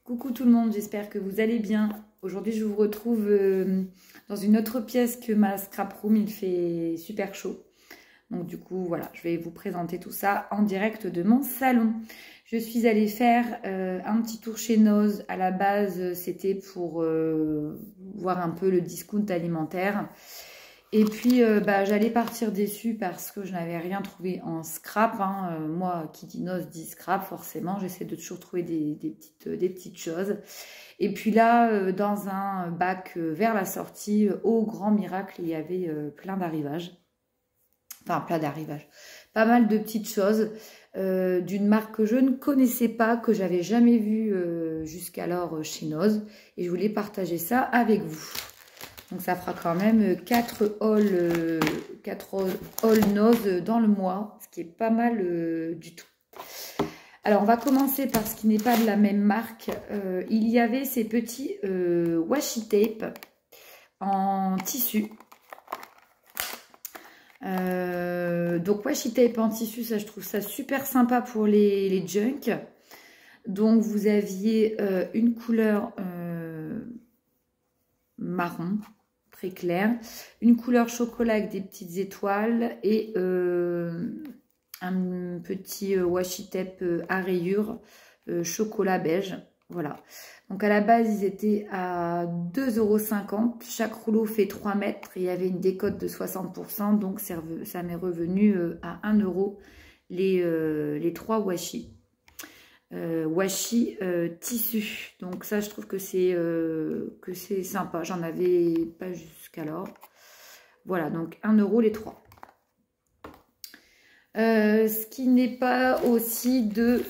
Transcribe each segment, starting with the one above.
Coucou tout le monde, j'espère que vous allez bien. Aujourd'hui, je vous retrouve dans une autre pièce que ma scrap room. Il fait super chaud. Donc du coup, voilà, je vais vous présenter tout ça en direct de mon salon. Je suis allée faire un petit tour chez Noz. À la base, c'était pour voir un peu le discount alimentaire. Et puis, j'allais partir déçue parce que je n'avais rien trouvé en scrap. Moi, qui dit Noz dit scrap, forcément. J'essaie de toujours trouver des petites choses. Et puis là, dans un bac vers la sortie, au grand miracle, il y avait plein d'arrivages. Enfin, plein d'arrivages. Pas mal de petites choses d'une marque que je ne connaissais pas, que j'avais jamais vue jusqu'alors chez Noz. Et je voulais partager ça avec vous. Donc ça fera quand même 4 hauls Noz dans le mois, ce qui est pas mal du tout. Alors on va commencer par ce qui n'est pas de la même marque. Il y avait ces petits washi tape en tissu. Donc washi tape en tissu, ça je trouve ça super sympa pour les junk. Donc vous aviez une couleur marron très clair, une couleur chocolat avec des petites étoiles et un petit washi tape à rayures chocolat beige. Voilà, donc à la base ils étaient à 2,50 €. Chaque rouleau fait 3 mètres et il y avait une décote de 60%, donc ça m'est revenu à 1 € les 3 washi. Washi tissu, donc ça je trouve que c'est sympa, j'en avais pas jusqu'alors. Voilà, donc 1 € les 3. Ce qui n'est pas aussi de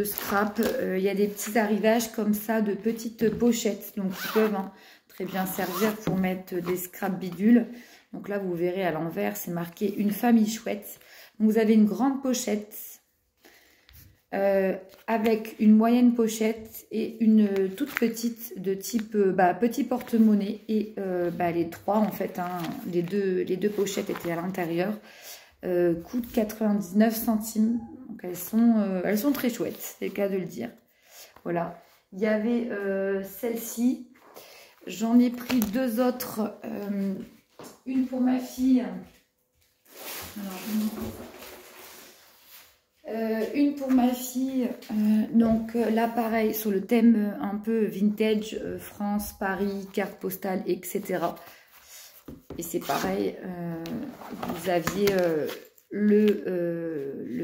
scrap, il y a des petits arrivages comme ça de petites pochettes, donc qui peuvent très bien servir pour mettre des scraps bidules. Donc là vous verrez à l'envers, c'est marqué une famille chouette. Donc, vous avez une grande pochette avec une moyenne pochette et une toute petite de type petit porte-monnaie. Et les trois en fait, les deux pochettes étaient à l'intérieur. Coûtent 99 centimes. Donc elles sont très chouettes, c'est le cas de le dire. Voilà. Il y avait celle-ci. J'en ai pris deux autres. Une pour ma fille. Alors, une pour ma fille, donc là pareil sur le thème un peu vintage, France, Paris, carte postale, etc. Et c'est pareil, vous aviez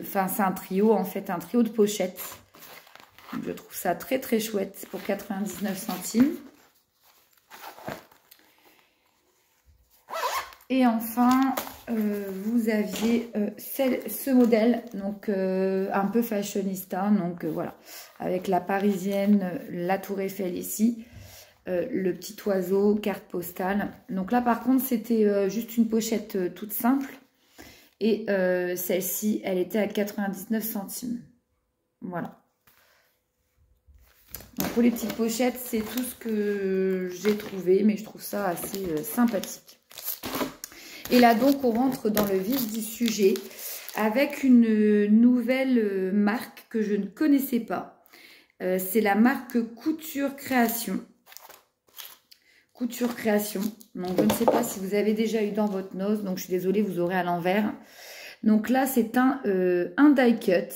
c'est un trio en fait, un trio de pochettes. Donc, je trouve ça très très chouette pour 99 centimes. Et enfin, vous aviez ce modèle, donc un peu fashionista, donc voilà, avec la parisienne, la tour Eiffel ici, le petit oiseau, carte postale. Donc là par contre c'était juste une pochette toute simple, et celle-ci elle était à 99 centimes. Voilà. Donc pour les petites pochettes, c'est tout ce que j'ai trouvé, mais je trouve ça assez sympathique. Et là donc on rentre dans le vif du sujet avec une nouvelle marque que je ne connaissais pas. C'est la marque Couture Création. Couture Création. Donc je ne sais pas si vous avez déjà eu dans votre Noz, donc je suis désolée, vous aurez à l'envers. Donc là c'est un die cut.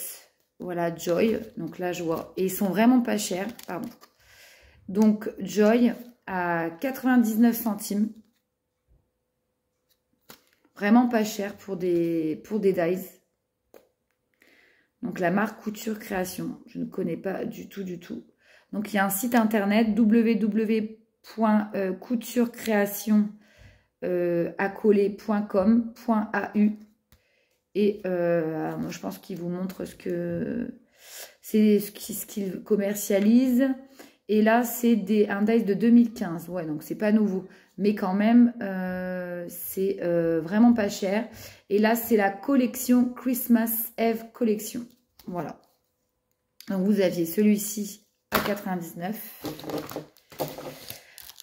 Voilà, Joy. Donc là je vois. Et ils sont vraiment pas chers. Pardon. Donc Joy à 99 centimes. Vraiment pas cher pour des dies. Donc la marque Couture Création. Je ne connais pas du tout. Donc il y a un site internet www.couturecreation.com.au. Et moi je pense qu'il vous montre ce qu'il commercialise. Et là c'est un dice de 2015. Ouais, donc c'est pas nouveau. Mais quand même, c'est vraiment pas cher. Et là, c'est la collection Christmas Eve Collection. Voilà. Donc, vous aviez celui-ci à 99.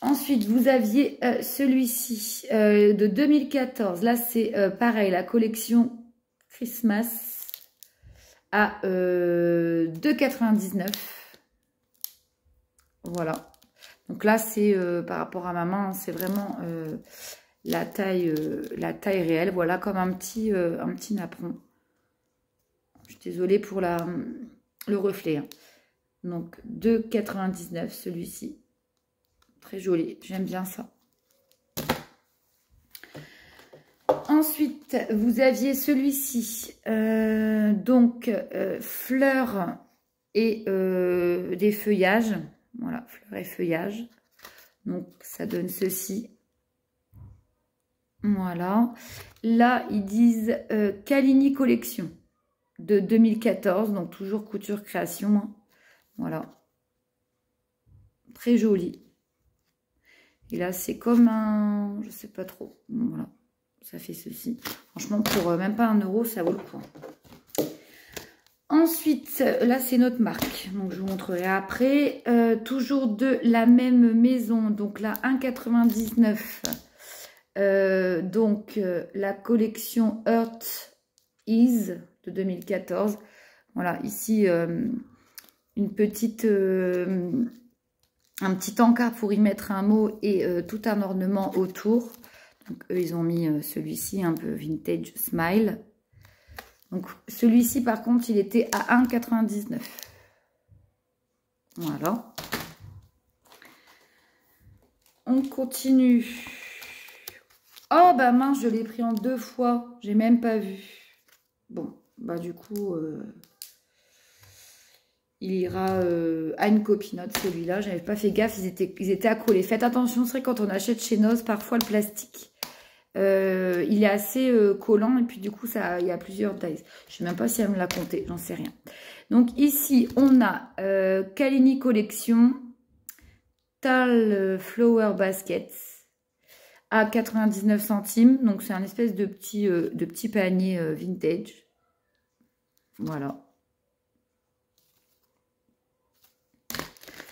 Ensuite, vous aviez celui-ci de 2014. Là, c'est pareil, la collection Christmas à 2,99 €. Voilà. Donc là, c'est par rapport à ma main, c'est vraiment la taille réelle. Voilà, comme un petit napperon. Je suis désolée pour le reflet. Hein. Donc, 2,99 celui-ci. Très joli, j'aime bien ça. Ensuite, vous aviez celui-ci. Donc, fleurs et des feuillages. Voilà, fleurs et feuillages. Donc, ça donne ceci. Voilà. Là, ils disent Kalini Collection de 2014. Donc, toujours couture création. Hein. Voilà. Très joli. Et là, c'est comme un... Je sais pas trop. Voilà. Ça fait ceci. Franchement, pour même pas 1 €, ça vaut le coup. Ensuite, là, c'est notre marque. Donc, je vous montrerai après. Toujours de la même maison. Donc, là, 1,99 €. Donc, la collection Earth Is de 2014. Voilà, ici, une petite... un petit encart pour y mettre un mot et tout un ornement autour. Donc, eux, ils ont mis celui-ci, un peu vintage smile. Donc, celui-ci, par contre, il était à 1,99 €. Voilà. On continue. Oh, bah mince, je l'ai pris en 2 fois. J'ai même pas vu. Bon, bah du coup, il ira à une copinote, celui-là. J'avais pas fait gaffe, ils étaient accolés. Faites attention, c'est vrai, quand on achète chez Noz, parfois le plastique, il est assez collant. Et puis du coup, il y a plusieurs tailles. Je sais même pas si elle me l'a compté, j'en sais rien. Donc ici, on a Kalini Collection, Tal Flower Basket à 99 centimes. Donc c'est un espèce de petit panier vintage. Voilà.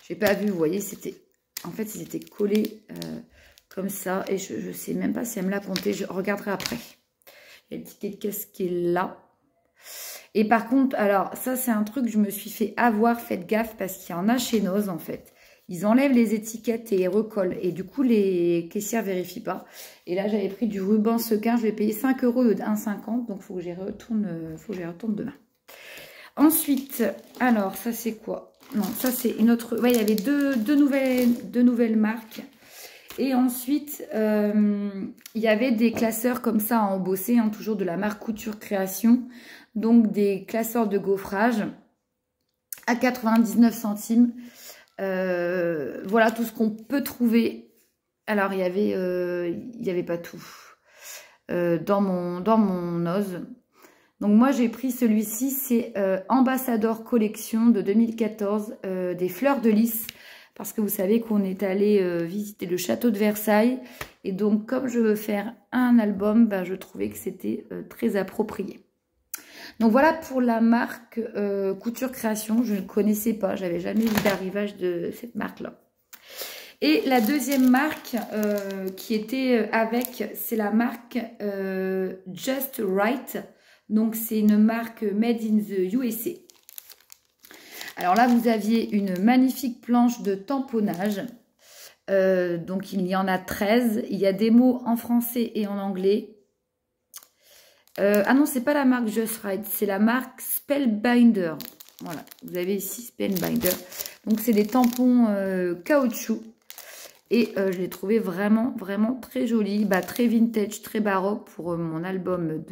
J'ai pas vu, vous voyez, c'était... En fait, ils étaient collés comme ça. Et je sais même pas si elle me l'a compté. Je regarderai après. Il y a le ticket de caisse qui est là. Et par contre, alors, ça, c'est un truc que je me suis fait avoir. Faites gaffe parce qu'il y en a chez Noz, en fait. Ils enlèvent les étiquettes et recollent. Et du coup, les caissières ne vérifient pas. Et là, j'avais pris du ruban sequin. Je vais payer 5 € au lieu de 1,50 €. Donc, il faut que j'y retourne demain. Ensuite, alors, ça, c'est quoi? Non, ça, c'est une autre... Ouais, il y avait deux nouvelles marques. Et ensuite, il y avait des classeurs comme ça à embosser, hein, toujours de la marque Couture Création. Donc, des classeurs de gaufrage à 99 centimes. Voilà tout ce qu'on peut trouver. Alors, il y avait pas tout dans mon Noz. Donc, moi, j'ai pris celui-ci. C'est Ambassador Collection de 2014, des fleurs de lys. Parce que vous savez qu'on est allé visiter le château de Versailles. Et donc, comme je veux faire un album, ben, je trouvais que c'était très approprié. Donc, voilà pour la marque Couture Création. Je ne connaissais pas. J'avais jamais vu d'arrivage de cette marque-là. Et la deuxième marque qui était avec, c'est la marque Just Right. Donc, c'est une marque made in the USA. Alors là, vous aviez une magnifique planche de tamponnage. Donc, il y en a 13. Il y a des mots en français et en anglais. Ah non, c'est pas la marque Just Right. C'est la marque Spellbinder. Voilà, vous avez ici Spellbinder. Donc, c'est des tampons caoutchouc. Et je l'ai trouvé vraiment, vraiment très joli. Bah, très vintage, très baroque pour mon album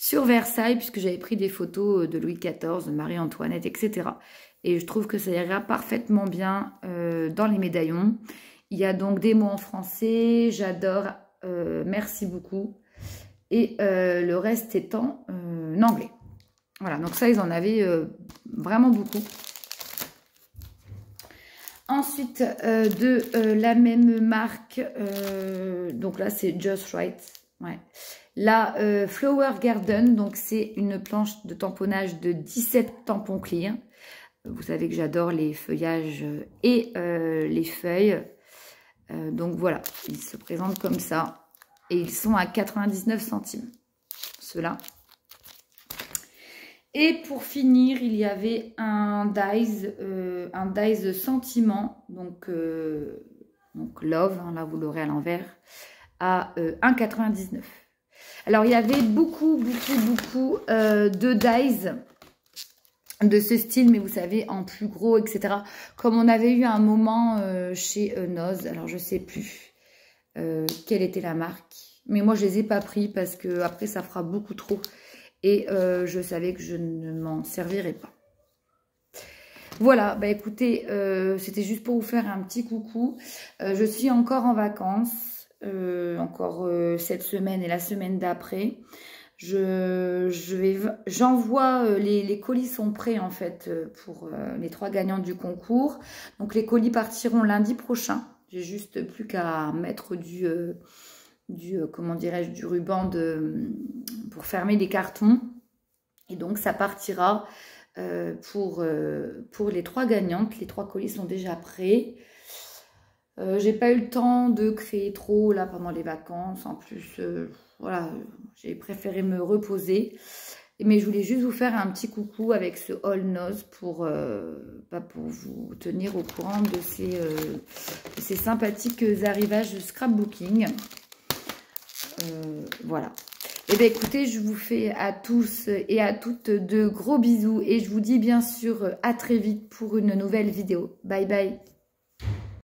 sur Versailles, puisque j'avais pris des photos de Louis XIV, de Marie-Antoinette, etc. Et je trouve que ça ira parfaitement bien dans les médaillons. Il y a donc des mots en français, j'adore, merci beaucoup. Et le reste est en anglais. Voilà, donc ça, ils en avaient vraiment beaucoup. Ensuite, de la même marque, donc là, c'est Just Right. Ouais. La Flower Garden, donc c'est une planche de tamponnage de 17 tampons clear. Vous savez que j'adore les feuillages et les feuilles. Donc voilà, ils se présentent comme ça. Et ils sont à 99 centimes, ceux-là. Et pour finir, il y avait un Dies Sentiment, donc Love, hein, là vous l'aurez à l'envers, à 1,99. Alors il y avait beaucoup de Dies de ce style, mais vous savez, en plus gros, etc. Comme on avait eu un moment chez Noz, alors je sais plus quelle était la marque, mais moi je les ai pas pris parce que après ça fera beaucoup trop et je savais que je ne m'en servirais pas. Voilà, bah écoutez, c'était juste pour vous faire un petit coucou. Je suis encore en vacances, encore cette semaine et la semaine d'après. J'envoie, les colis sont prêts en fait pour les 3 gagnants du concours. Donc les colis partiront lundi prochain. J'ai juste plus qu'à mettre comment dirais-je, du ruban pour fermer les cartons. Et donc ça partira pour les 3 gagnantes. Les 3 colis sont déjà prêts. J'ai pas eu le temps de créer trop là pendant les vacances. En plus, voilà, j'ai préféré me reposer. Mais je voulais juste vous faire un petit coucou avec ce haul Noz pour vous tenir au courant de ces sympathiques arrivages de scrapbooking. Voilà. Et bien écoutez, je vous fais à tous et à toutes de gros bisous. Et je vous dis bien sûr à très vite pour une nouvelle vidéo. Bye bye.